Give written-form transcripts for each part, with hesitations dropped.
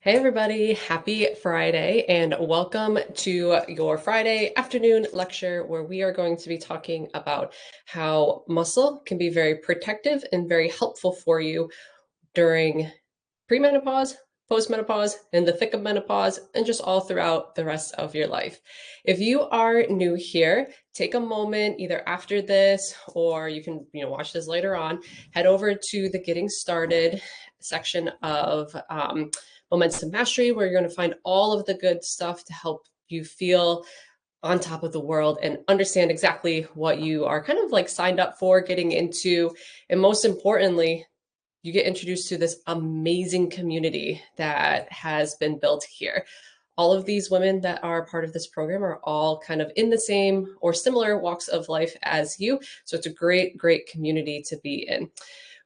Hey everybody, happy Friday and welcome to your Friday afternoon lecture where we are going to be talking about how muscle can be very protective and very helpful for you during premenopause, postmenopause, and the thick of menopause, and just all throughout the rest of your life. If you are new here, take a moment either after this or you can watch this later on, head over to the Getting Started section of Momentum Mastery, where you're going to find all of the good stuff to help you feel on top of the world and understand exactly what you are kind of like signed up for getting into. And most importantly, you get introduced to this amazing community that has been built here. All of these women that are part of this program are all kind of in the same or similar walks of life as you. So it's a great, great community to be in.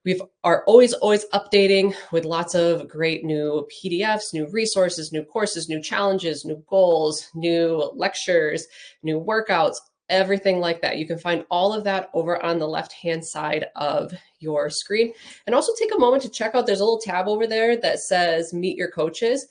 We are always updating with lots of great new PDFs, new resources, new courses, new challenges, new goals, new lectures, new workouts, everything like that. You can find all of that over on the left-hand side of your screen. And also take a moment to check out, there's a little tab over there that says Meet Your Coaches.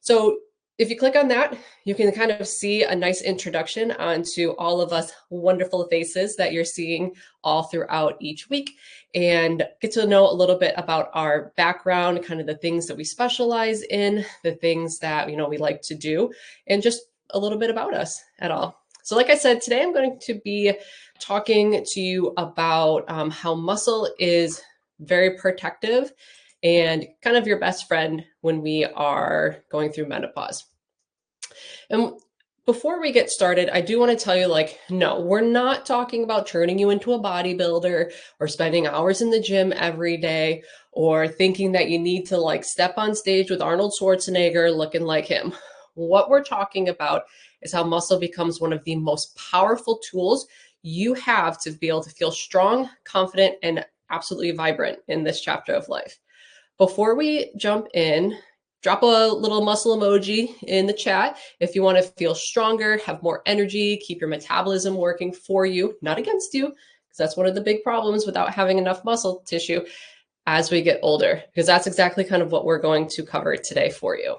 So if you click on that, you can kind of see a nice introduction onto all of us wonderful faces that you're seeing all throughout each week and get to know a little bit about our background, kind of the things that we specialize in, the things that we like to do, and just a little bit about us at all. So like I said, today I'm going to be talking to you about how muscle is very protective and kind of your best friend when we are going through menopause. And before we get started, I do want to tell you, no, we're not talking about turning you into a bodybuilder or spending hours in the gym every day or thinking that you need to step on stage with Arnold Schwarzenegger looking like him. What we're talking about is how muscle becomes one of the most powerful tools you have to be able to feel strong, confident, and absolutely vibrant in this chapter of life. Before we jump in, drop a little muscle emoji in the chat if you want to feel stronger, have more energy, keep your metabolism working for you, not against you, because that's one of the big problems without having enough muscle tissue as we get older, because that's exactly kind of what we're going to cover today for you.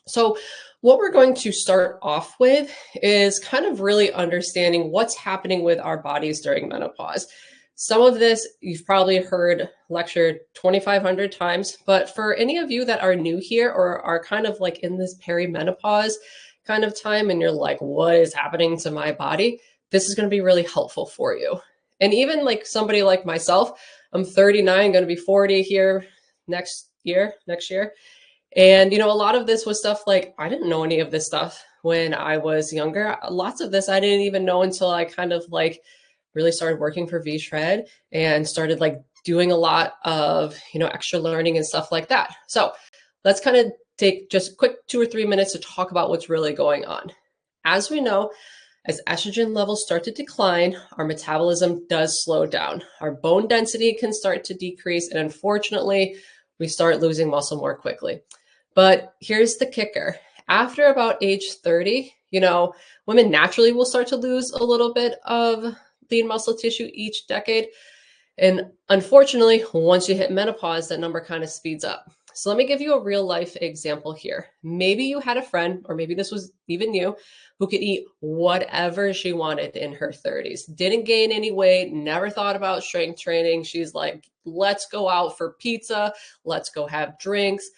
So what we're going to start off with is kind of really understanding what's happening with our bodies during menopause. Some of this you've probably heard lectured 2,500 times, but for any of you that are new here or are kind of like in this perimenopause kind of time and you're like, what is happening to my body? This is going to be really helpful for you. And even like somebody like myself, I'm 39, going to be 40 here next year. And, a lot of this was stuff like I didn't know any of this stuff when I was younger. Lots of this I didn't even know until I kind of really started working for V-Shred and started doing a lot of, extra learning and stuff like that. So let's kind of take just a quick 2 or 3 minutes to talk about what's really going on. As we know, as estrogen levels start to decline, our metabolism does slow down. Our bone density can start to decrease, and unfortunately, we start losing muscle more quickly. But here's the kicker. After about age 30, women naturally will start to lose a little bit of lean muscle tissue each decade. And unfortunately, once you hit menopause, that number kind of speeds up. So let me give you a real life example here. Maybe you had a friend, or maybe this was even you, who could eat whatever she wanted in her 30s, didn't gain any weight, never thought about strength training. She's like, let's go out for pizza, let's go have drinks,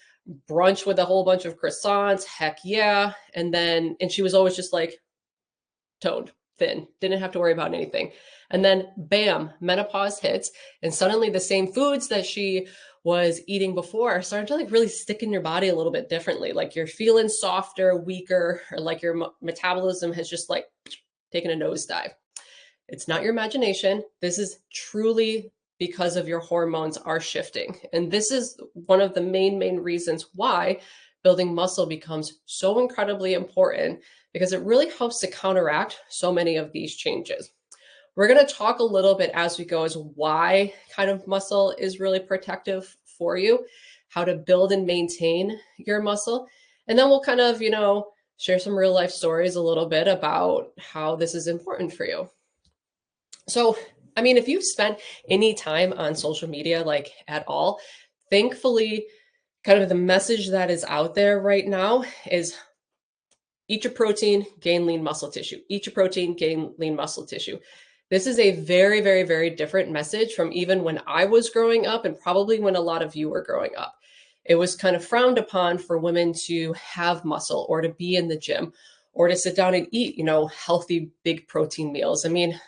brunch with a whole bunch of croissants, heck yeah. And she was always just like toned, thin, didn't have to worry about anything. And then bam, menopause hits, and suddenly the same foods that she was eating before are starting to really stick in your body a little bit differently. Like you're feeling softer, weaker, or like your metabolism has just taken a nosedive. It's not your imagination. This is truly because of your hormones are shifting. And this is one of the main reasons why building muscle becomes so incredibly important, because it really helps to counteract so many of these changes. We're going to talk a little bit as we go as why kind of muscle is really protective for you, how to build and maintain your muscle. And then we'll kind of, share some real life stories a little bit about how this is important for you. So, if you've spent any time on social media, at all, thankfully, kind of the message that is out there right now is eat your protein, gain lean muscle tissue. Eat your protein, gain lean muscle tissue. This is a very, very, very different message from even when I was growing up and probably when a lot of you were growing up. It was kind of frowned upon for women to have muscle or to be in the gym or to sit down and eat, healthy, big protein meals. I mean,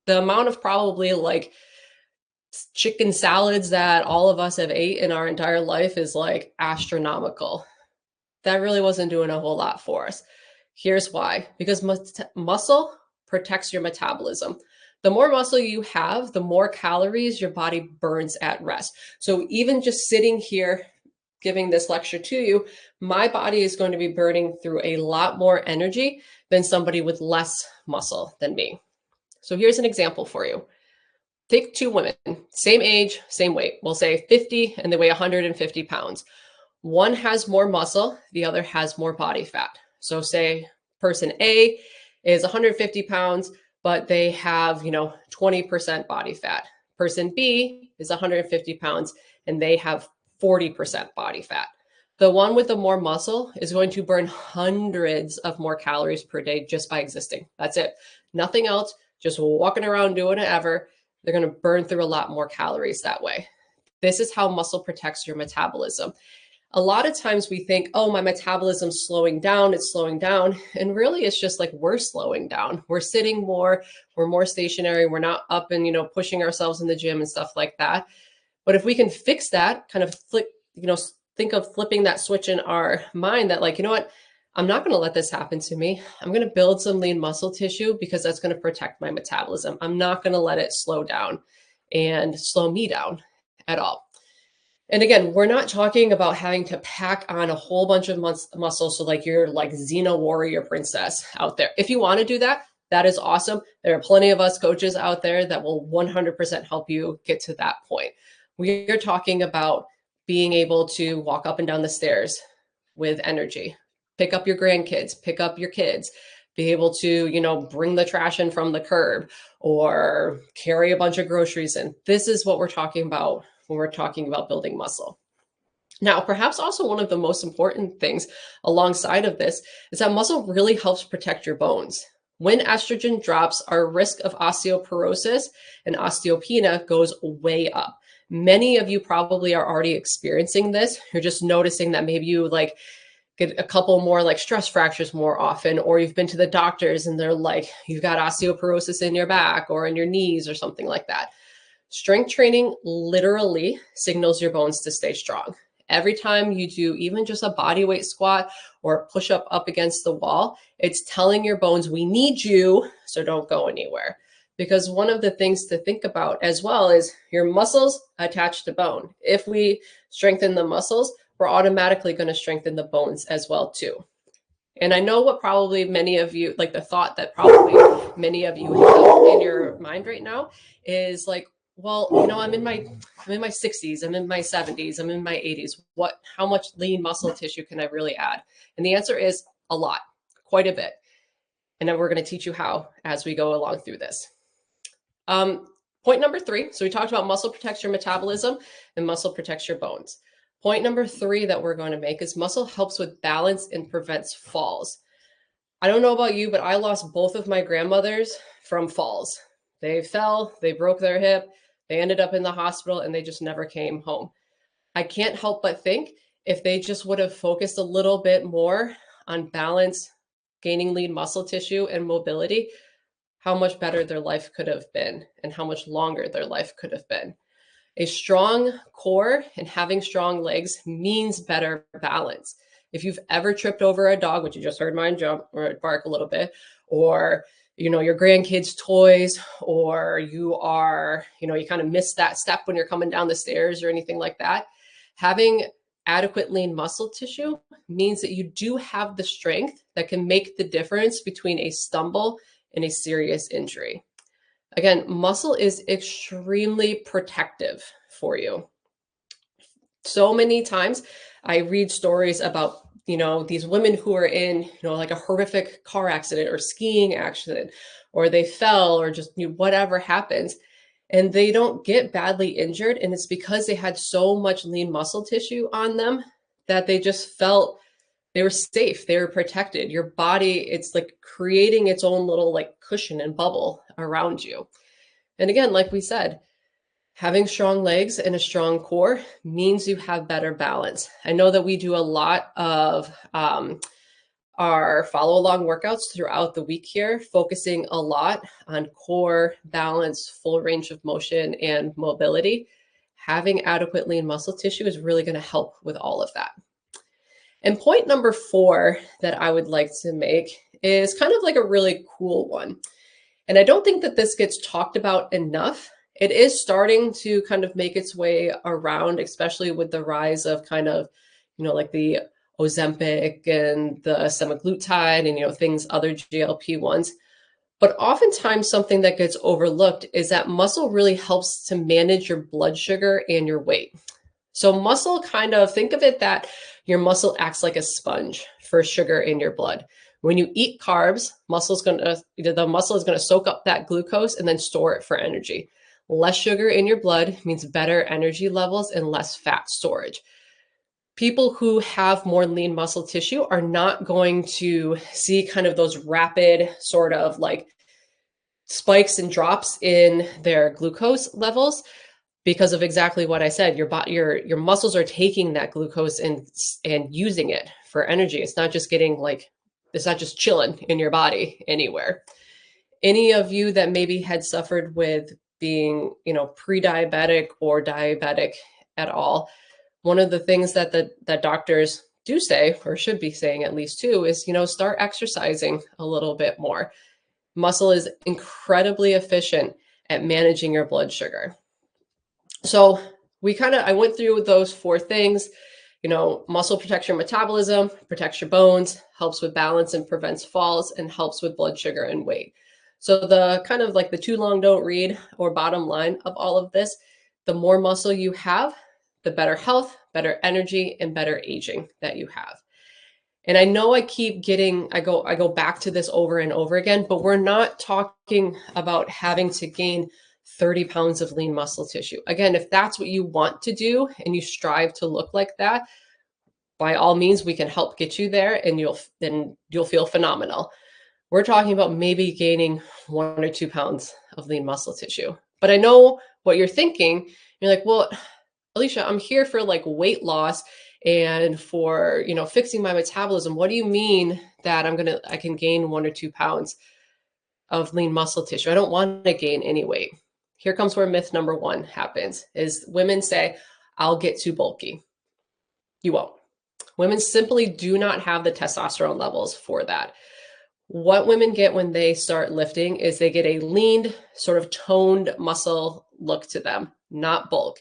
the amount of probably like chicken salads that all of us have ate in our entire life is like astronomical. That really wasn't doing a whole lot for us. Here's why, because muscle protects your metabolism. The more muscle you have, the more calories your body burns at rest. So even just sitting here giving this lecture to you, my body is going to be burning through a lot more energy than somebody with less muscle than me. So here's an example for you. Take two women, same age, same weight. We'll say 50 and they weigh 150 pounds. One has more muscle, the other has more body fat. So say person A is 150 pounds, but they have, 20% body fat. Person B is 150 pounds and they have 40% body fat. The one with the more muscle is going to burn hundreds of more calories per day just by existing. That's it. Nothing else, just walking around doing it ever. They're going to burn through a lot more calories that way. This is how muscle protects your metabolism. A lot of times we think, oh, my metabolism's slowing down, it's slowing down. And really it's just like we're slowing down. We're sitting more, we're more stationary, we're not up and, pushing ourselves in the gym and stuff like that. But if we can fix that, kind of think of flipping that switch in our mind that like, you know what, I'm not going to let this happen to me. I'm going to build some lean muscle tissue because that's going to protect my metabolism. I'm not going to let it slow down and slow me down at all. And again, we're not talking about having to pack on a whole bunch of muscle. So like you're like Xena warrior princess out there. If you want to do that, that is awesome. There are plenty of us coaches out there that will 100% help you get to that point. We are talking about being able to walk up and down the stairs with energy, pick up your grandkids, pick up your kids, be able to, bring the trash in from the curb or carry a bunch of groceries in. This is what we're talking about when we're talking about building muscle. Now, perhaps also one of the most important things alongside of this is that muscle really helps protect your bones. When estrogen drops, our risk of osteoporosis and osteopenia goes way up. Many of you probably are already experiencing this. You're just noticing that maybe you like get a couple more like stress fractures more often, or you've been to the doctors and they're like, you've got osteoporosis in your back or in your knees or something like that. Strength training literally signals your bones to stay strong. Every time you do even just a body weight squat or push up against the wall, it's telling your bones, we need you, so don't go anywhere. Because one of the things to think about as well is your muscles attach to bone. If we strengthen the muscles, we're automatically going to strengthen the bones as well too. And I know what probably many of you, like the thought that probably many of you have in your mind right now is like, well, I'm in my 60s, I'm in my 70s, I'm in my 80s. How much lean muscle tissue can I really add? And the answer is a lot, quite a bit. And then we're going to teach you how as we go along through this. Point number 3. So we talked about muscle protects your metabolism and muscle protects your bones. Point number 3 that we're going to make is muscle helps with balance and prevents falls. I don't know about you, but I lost both of my grandmothers from falls. They fell, they broke their hip, they ended up in the hospital, and they just never came home. I can't help but think if they just would have focused a little bit more on balance, gaining lean muscle tissue and mobility, how much better their life could have been and how much longer their life could have been. A strong core and having strong legs means better balance. If you've ever tripped over a dog, which you just heard mine jump or bark a little bit, or your grandkids' toys, or you kind of miss that step when you're coming down the stairs or anything like that, having adequate lean muscle tissue means that you do have the strength that can make the difference between a stumble and a serious injury. Again, muscle is extremely protective for you. So many times I read stories about, these women who are in, like a horrific car accident or skiing accident, or they fell or just whatever happens, and they don't get badly injured. And it's because they had so much lean muscle tissue on them that they just felt they were safe, they were protected. Your body, it's like creating its own little like cushion and bubble around you. And again, like we said, having strong legs and a strong core means you have better balance. I know that we do a lot of our follow along workouts throughout the week here, focusing a lot on core, balance, full range of motion, and mobility. Having adequate lean muscle tissue is really going to help with all of that. And point number 4 that I would like to make is kind of like a really cool one. And I don't think that this gets talked about enough. It is starting to kind of make its way around, especially with the rise of kind of, like the Ozempic and the semaglutide and, things, other GLP-1s. But oftentimes something that gets overlooked is that muscle really helps to manage your blood sugar and your weight. So muscle, kind of think of it that your muscle acts like a sponge for sugar in your blood. When you eat carbs, the muscle is going to soak up that glucose and then store it for energy. Less sugar in your blood means better energy levels and less fat storage. People who have more lean muscle tissue are not going to see kind of those rapid sort of like spikes and drops in their glucose levels because of exactly what I said. Your muscles are taking that glucose and using it for energy. It's not just chilling in your body anywhere. Any of you that maybe had suffered with being, pre-diabetic or diabetic at all, one of the things that that doctors do say, or should be saying at least too, is, start exercising a little bit more. Muscle is incredibly efficient at managing your blood sugar. So I went through those 4 things. Muscle protects your metabolism, protects your bones, helps with balance and prevents falls, and helps with blood sugar and weight. So the kind of like the too long don't read or bottom line of all of this, the more muscle you have, the better health, better energy, and better aging that you have. And I know I go back to this over and over again, but we're not talking about having to gain 30 pounds of lean muscle tissue. Again, if that's what you want to do and you strive to look like that, by all means, we can help get you there and you'll feel phenomenal. We're talking about maybe gaining 1 or 2 pounds of lean muscle tissue. But I know what you're thinking. You're like, well, Alicia, I'm here for like weight loss and for, fixing my metabolism. What do you mean that I can gain 1 or 2 pounds of lean muscle tissue? I don't want to gain any weight. Here comes where myth number 1 happens, is women say, I'll get too bulky. You won't. Women simply do not have the testosterone levels for that. What women get when they start lifting is they get a lean, sort of toned muscle look to them, not bulk.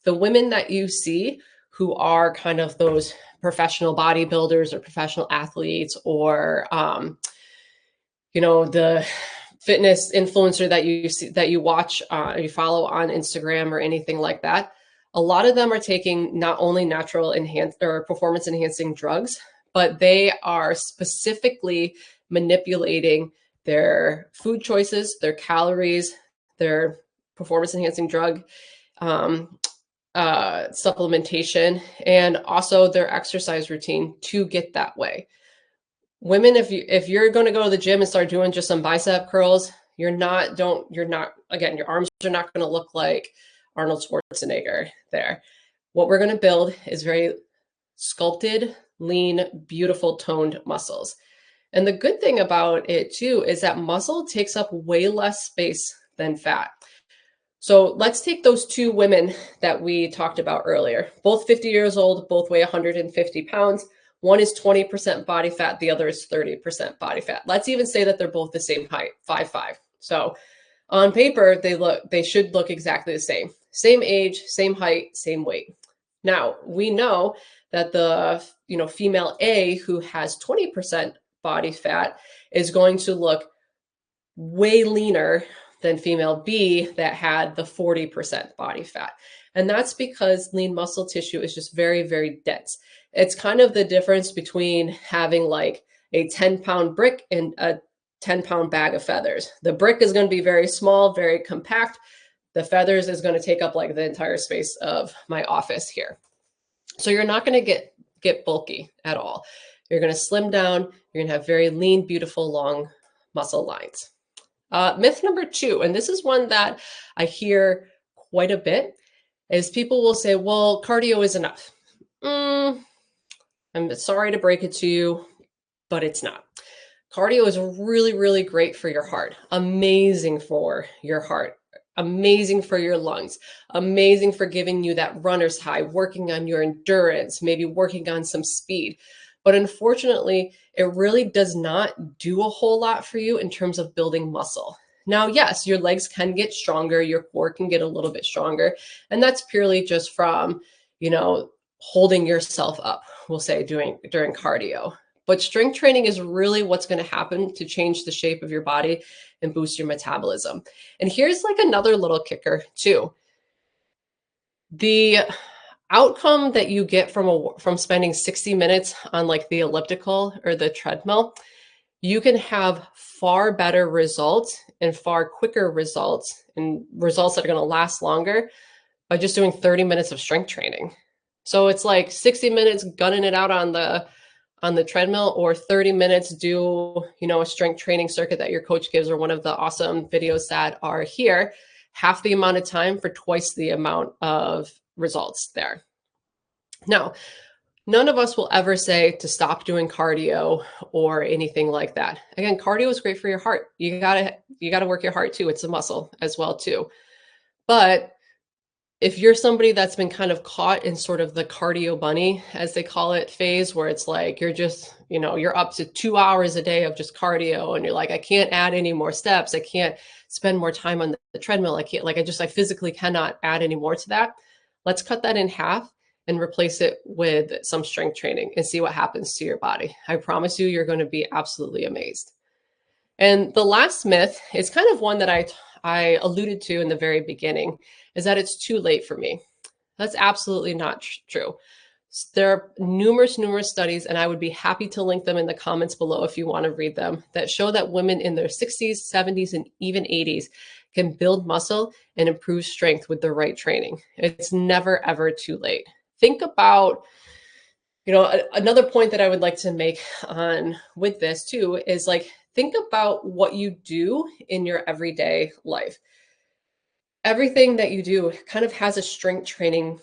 The women that you see who are kind of those professional bodybuilders or professional athletes or, the fitness influencer that you see, that you watch, you follow on Instagram or anything like that, a lot of them are taking not only natural or performance enhancing drugs, but they are specifically manipulating their food choices, their calories, their performance enhancing drug supplementation, and also their exercise routine to get that way. Women, if you're going to go to the gym and start doing just some bicep curls, again, your arms are not going to look like Arnold Schwarzenegger there. What we're going to build is very sculpted, lean, beautiful toned muscles. And the good thing about it too is that muscle takes up way less space than fat. So let's take those 2 women that we talked about earlier, both 50 years old, both weigh 150 pounds. One is 20% body fat, the other is 30% body fat. Let's even say that they're both the same height, 5'5". So on paper, they should look exactly the same. Same age, same height, same weight. Now, we know that the female A, who has 20% body fat, is going to look way leaner than female B that had the 40% body fat. And that's because lean muscle tissue is just very, very dense. It's kind of the difference between having like a 10-pound brick and a 10-pound bag of feathers. The brick is going to be very small, very compact. The feathers is going to take up like the entire space of my office here. So you're not going to get get bulky at all. You're going to slim down. You're going to have very lean, beautiful, long muscle lines. Myth number 2, and this is one that I hear quite a bit, is people will say, well, cardio is enough. I'm sorry to break it to you, but it's not. Cardio is really, really great for your heart, amazing for your heart, amazing for your lungs, amazing for giving you that runner's high, working on your endurance, maybe working on some speed. But unfortunately, it really does not do a whole lot for you in terms of building muscle. Now, yes, your legs can get stronger, your core can get a little bit stronger, and that's purely just from, holding yourself up, we'll say, during cardio. But strength training is really what's going to happen to change the shape of your body and boost your metabolism. And here's like another little kicker too. The outcome that you get from spending 60 minutes on like the elliptical or the treadmill, you can have far better results and far quicker results and results that are going to last longer by just doing 30 minutes of strength training. So it's like 60 minutes gunning it out on the treadmill, or 30 minutes do, a strength training circuit that your coach gives, or one of the awesome videos that are here, half the amount of time for twice the amount of results there. Now, none of us will ever say to stop doing cardio or anything like that. Again, cardio is great for your heart. You gotta work your heart too. It's a muscle as well too. But if you're somebody that's been kind of caught in sort of the cardio bunny, as they call it, phase, where it's like you're just, you're up to 2 hours a day of just cardio, and you're like, I can't add any more steps. I can't spend more time on the treadmill. I can't, I physically cannot add any more to that. Let's cut that in half and replace it with some strength training and see what happens to your body. I promise you, you're going to be absolutely amazed. And the last myth is kind of one that I alluded to in the very beginning, is that it's too late for me. That's absolutely not true. There are numerous studies, and I would be happy to link them in the comments below if you want to read them, that show that women in their 60s, 70s, and even 80s can build muscle and improve strength with the right training. It's never, ever too late. Think about, another point that I would like to make on with this too is think about what you do in your everyday life. Everything that you do kind of has a strength training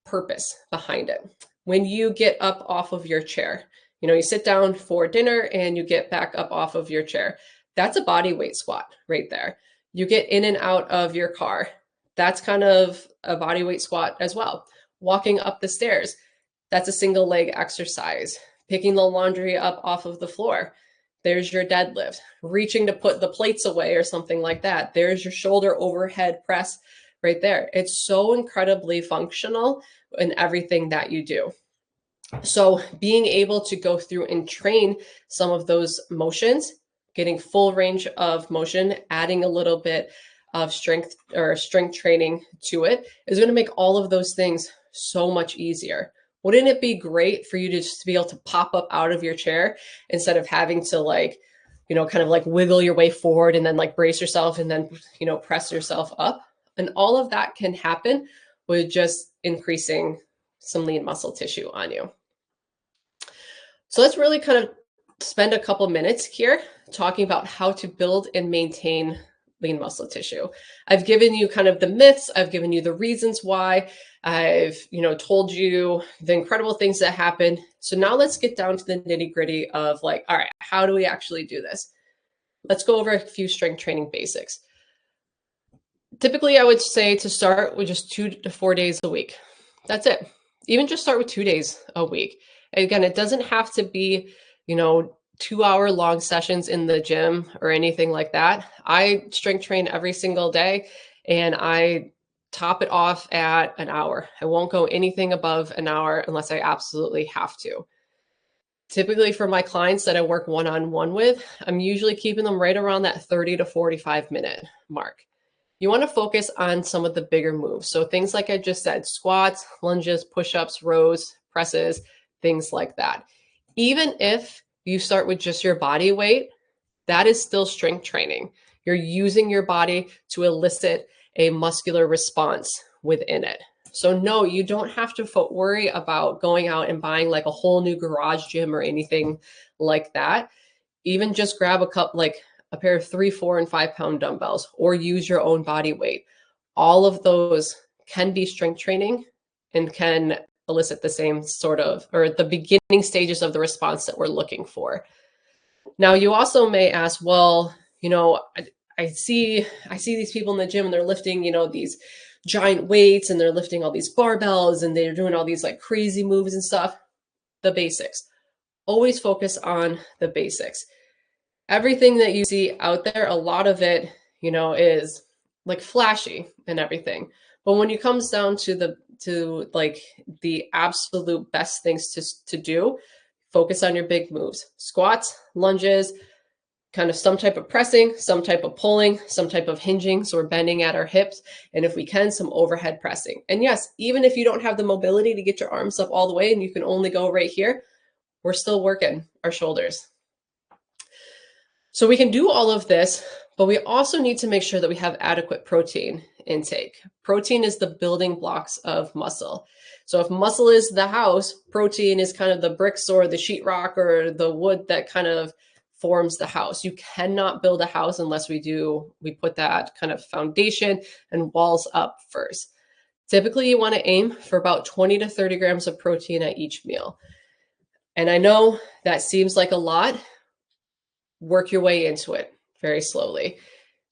purpose behind it. When you get up off of your chair, you sit down for dinner and you get back up off of your chair. That's a body weight squat right there. You get in and out of your car. That's kind of a body weight squat as well. Walking up the stairs, that's a single leg exercise. Picking the laundry up off of the floor, there's your deadlift. Reaching to put the plates away or something like that, there's your shoulder overhead press right there. It's so incredibly functional in everything that you do. So being able to go through and train some of those motions, getting full range of motion, adding a little bit of strength training to it, is going to make all of those things so much easier. Wouldn't it be great for you to just be able to pop up out of your chair instead of having to kind of wiggle your way forward and then brace yourself and then, press yourself up? And all of that can happen with just increasing some lean muscle tissue on you. So let's really kind of spend a couple minutes here talking about how to build and maintain lean muscle tissue. I've given you kind of the myths. I've given you the reasons why. I've, told you the incredible things that happen. So now let's get down to the nitty gritty of all right, how do we actually do this? Let's go over a few strength training basics. Typically, I would say to start with just 2 to 4 days a week. That's it. Even just start with 2 days a week. Again, it doesn't have to be, 2-hour long sessions in the gym or anything like that. I strength train every single day, and I top it off at an hour. I won't go anything above an hour unless I absolutely have to. Typically for my clients that I work one-on-one with, I'm usually keeping them right around that 30 to 45 minute mark. You want to focus on some of the bigger moves. So things like I just said, squats, lunges, push-ups, rows, presses, things like that. Even if you start with just your body weight, that is still strength training. You're using your body to elicit a muscular response within it. So no, you don't have to worry about going out and buying like a whole new garage gym or anything like that. Even just grab like a pair of 3, 4, and 5 pound dumbbells, or use your own body weight. All of those can be strength training and can elicit the same sort of, or the beginning stages of the response that we're looking for. Now, you also may ask, well, I see these people in the gym and they're lifting, these giant weights, and they're lifting all these barbells, and they're doing all these like crazy moves and stuff. The basics. Always focus on the basics. Everything that you see out there, a lot of it, is like flashy and everything. But when it comes down to like the absolute best things to do, focus on your big moves. Squats, lunges, kind of some type of pressing, some type of pulling, some type of hinging. So we're bending at our hips. And if we can, some overhead pressing. And yes, even if you don't have the mobility to get your arms up all the way and you can only go right here, we're still working our shoulders. So we can do all of this, but we also need to make sure that we have adequate protein intake. Protein is the building blocks of muscle. So if muscle is the house, protein is kind of the bricks or the sheetrock or the wood that kind of forms the house. You cannot build a house unless we put that kind of foundation and walls up first. Typically, you want to aim for about 20 to 30 grams of protein at each meal. And I know that seems like a lot. Work your way into it very slowly.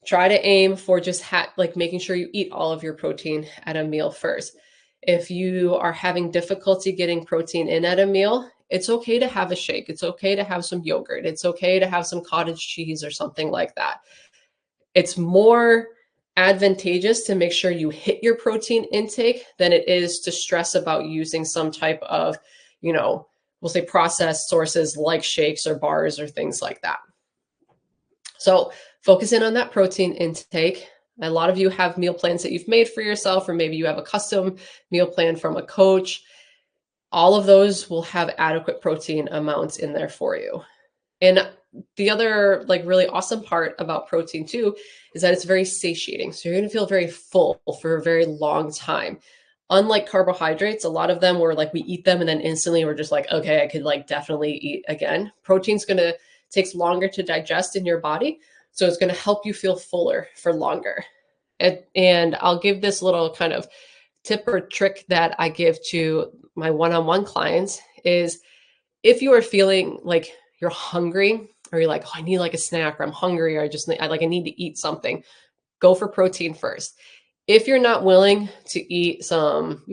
Try to aim for just like making sure you eat all of your protein at a meal first. If you are having difficulty getting protein in at a meal, it's okay to have a shake. It's okay to have some yogurt. It's okay to have some cottage cheese or something like that. It's more advantageous to make sure you hit your protein intake than it is to stress about using some type of, we'll say processed sources like shakes or bars or things like that. So focus in on that protein intake. A lot of you have meal plans that you've made for yourself, or maybe you have a custom meal plan from a coach. All of those will have adequate protein amounts in there for you. And the other like really awesome part about protein too is that it's very satiating. So you're going to feel very full for a very long time. Unlike carbohydrates, a lot of them were like we eat them and then instantly we're just like, okay, I could like definitely eat again. Protein's going to takes longer to digest in your body. So it's going to help you feel fuller for longer. And I'll give this little kind of tip or trick that I give to my one-on-one clients is if you are feeling like you're hungry or you're like, oh, I need like a snack, or I'm hungry, or I need to eat something, go for protein first. If you're not willing to eat some,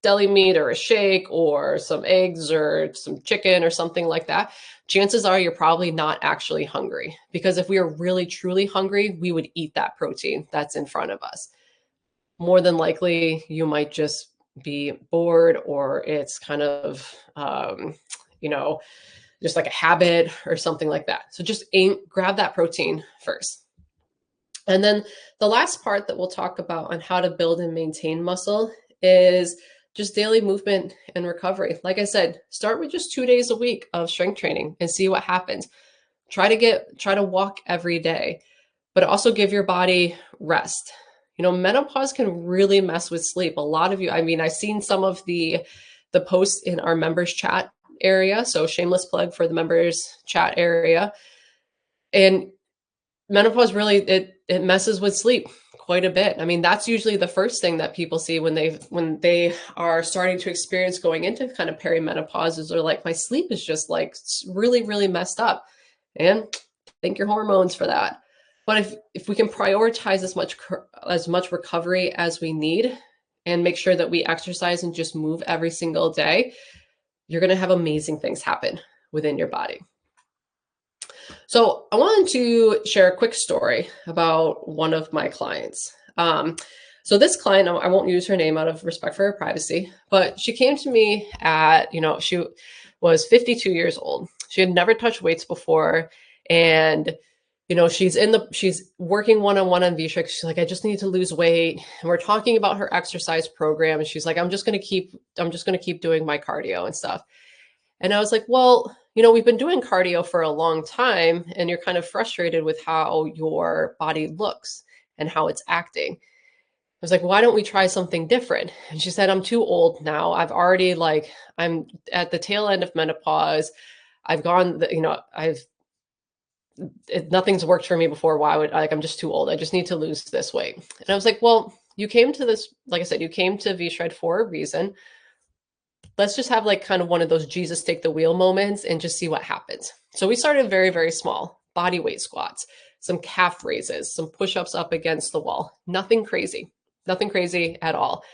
deli meat or a shake or some eggs or some chicken or something like that, chances are you're probably not actually hungry. Because if we are really truly hungry, we would eat that protein that's in front of us. More than likely, you might just be bored, or it's kind of, just like a habit or something like that. So just grab that protein first. And then the last part that we'll talk about on how to build and maintain muscle is just daily movement and recovery. Like I said, start with just 2 days a week of strength training and see what happens. Try to walk every day, but also give your body rest. Menopause can really mess with sleep. A lot of you, I've seen some of the posts in our members chat area. So shameless plug for the members chat area. And menopause really, it messes with sleep quite a bit. That's usually the first thing that people see when they are starting to experience going into kind of perimenopause is they're like, my sleep is just like really, really messed up. And thank your hormones for that. But if we can prioritize as much recovery as we need and make sure that we exercise and just move every single day, you're going to have amazing things happen within your body. So I wanted to share a quick story about one of my clients. So this client, I won't use her name out of respect for her privacy, but she came to me she was 52 years old. She had never touched weights before. And, she's working one-on-one on V-Trix. She's like, I just need to lose weight. And we're talking about her exercise program. And she's like, I'm just going to keep doing my cardio and stuff. And I was like, well, we've been doing cardio for a long time and you're kind of frustrated with how your body looks and how it's acting. was like, why don't we try something different? And she said, I'm too old now. I'm at the tail end of menopause. I've gone, nothing's worked for me before. Why would, I'm just too old. I just need to lose this weight. And I was like, well, you came to this, like I said, you came to V-Shred for a reason. Let's just have like kind of one of those Jesus take the wheel moments and just see what happens. So we started very, very small body weight squats, some calf raises, some push-ups up against the wall. Nothing crazy at all.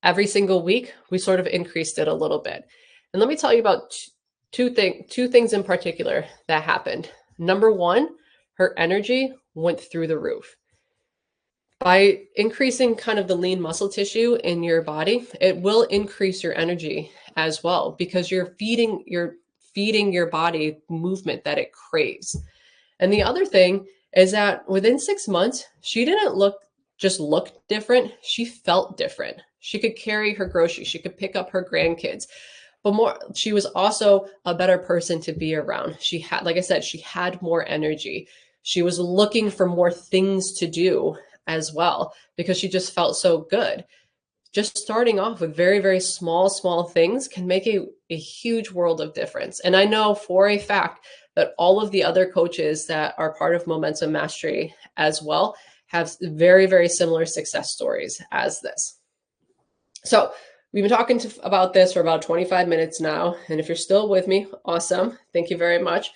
Every single week, we sort of increased it a little bit. And let me tell you about two things in particular that happened. Number one, her energy went through the roof. By increasing kind of the lean muscle tissue in your body, it will increase your energy as well because you're feeding your body movement that it craves. And the other thing is that within 6 months, she didn't look different. She felt different. She could carry her groceries. She could pick up her grandkids. But more, she was also a better person to be around. She had, like I said, she had more energy. She was looking for more things to do as well because she just felt so good. Just starting off with very, very small things can make a huge world of difference. And I know for a fact that all of the other coaches that are part of Momentum Mastery as well have very, very similar success stories as this. So we've been talking about this for about 25 minutes now. And if you're still with me, awesome. Thank you very much.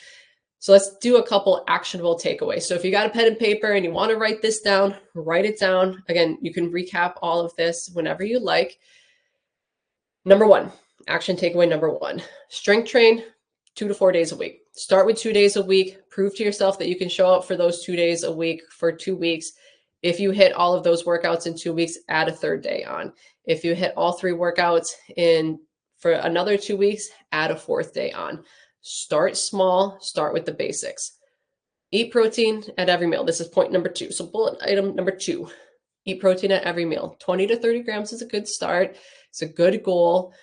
So let's do a couple actionable takeaways. So if you got a pen and paper and you want to write this down, write it down. Again, you can recap all of this whenever you like. Number one, action takeaway number one, strength train 2 to 4 days a week. Start with 2 days a week. Prove to yourself that you can show up for those 2 days a week for 2 weeks. If you hit all of those workouts in 2 weeks, add a third day on. If you hit all 3 workouts for another 2 weeks, add a fourth day on. Start small, start with the basics. Eat protein at every meal. This is point number 2. So bullet item number 2, eat protein at every meal. 20 to 30 grams is a good start. It's a good goal.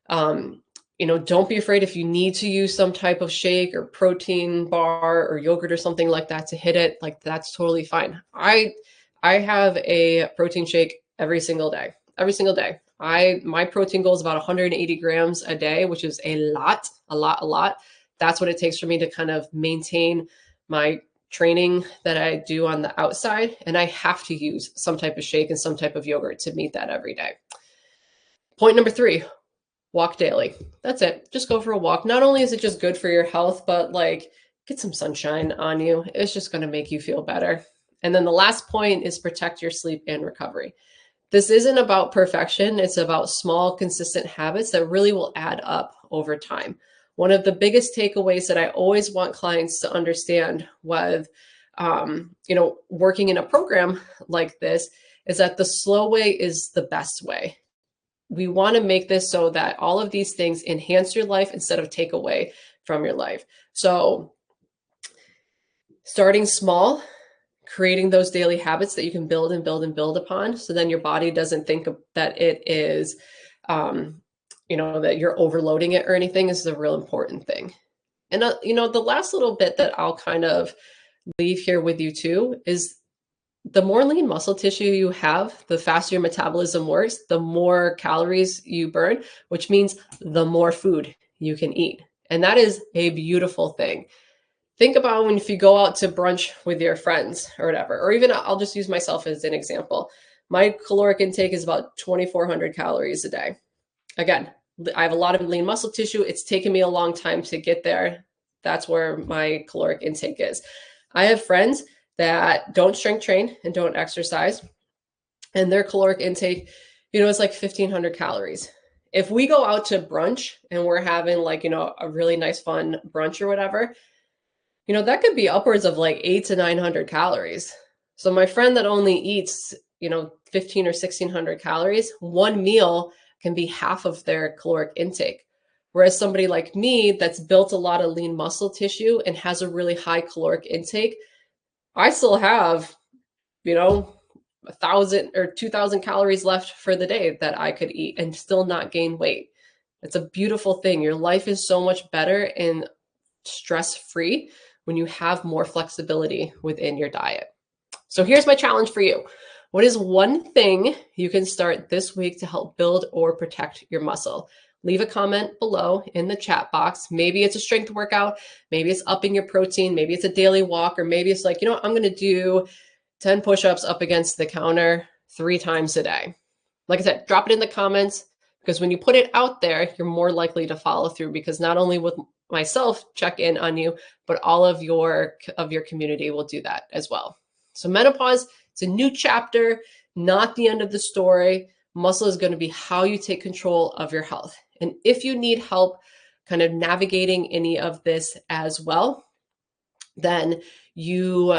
Don't be afraid if you need to use some type of shake or protein bar or yogurt or something like that to hit it. Like that's totally fine. I have a protein shake every single day. Every single day. My protein goal is about 180 grams a day, which is a lot. That's what it takes for me to kind of maintain my training that I do on the outside. And I have to use some type of shake and some type of yogurt to meet that every day. Point number 3, walk daily. That's it. Just go for a walk. Not only is it just good for your health, but like get some sunshine on you. It's just going to make you feel better. And then the last point is protect your sleep and recovery. This isn't about perfection. It's about small, consistent habits that really will add up over time. One of the biggest takeaways that I always want clients to understand with, working in a program like this is that the slow way is the best way. We want to make this so that all of these things enhance your life instead of take away from your life. So starting small, creating those daily habits that you can build and build and build upon. So then your body doesn't think that it is, that you're overloading it or anything is the real important thing. And, the last little bit that I'll kind of leave here with you too is the more lean muscle tissue you have, the faster your metabolism works, the more calories you burn, which means the more food you can eat. And that is a beautiful thing. Think about if you go out to brunch with your friends or whatever, or even I'll just use myself as an example. My caloric intake is about 2,400 calories a day. Again, I have a lot of lean muscle tissue. It's taken me a long time to get there. That's where my caloric intake is. I have friends that don't strength train and don't exercise, and their caloric intake, is like 1,500 calories. If we go out to brunch and we're having a really nice fun brunch or whatever, that could be upwards of like 800 to 900 calories. So my friend that only eats, 15 or 1,600 calories, one meal can be half of their caloric intake. Whereas somebody like me that's built a lot of lean muscle tissue and has a really high caloric intake, I still have, 1,000 or 2,000 calories left for the day that I could eat and still not gain weight. It's a beautiful thing. Your life is so much better and stress-free when you have more flexibility within your diet. So here's my challenge for you. What is one thing you can start this week to help build or protect your muscle? Leave a comment below in the chat box. Maybe it's a strength workout. Maybe it's upping your protein. Maybe it's a daily walk. Or maybe it's like, you know what, I'm going to do 10 push-ups up against the counter 3 times a day. Like I said, drop it in the comments, because when you put it out there, you're more likely to follow through, because not only with myself check in on you, but all of your community will do that as well. So menopause, it's a new chapter, not the end of the story. Muscle is going to be how you take control of your health. And if you need help kind of navigating any of this as well, then you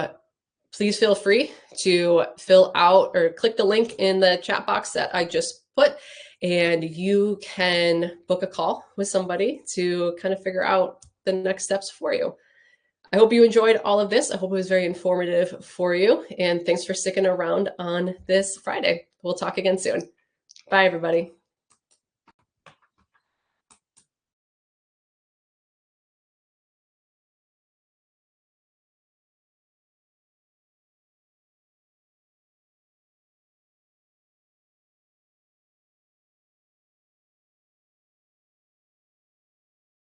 please feel free to fill out or click the link in the chat box that I just put, and you can book a call with somebody to kind of figure out the next steps for you. I hope you enjoyed all of this. I hope it was very informative for you, and thanks for sticking around on this Friday. We'll talk again soon. Bye, everybody.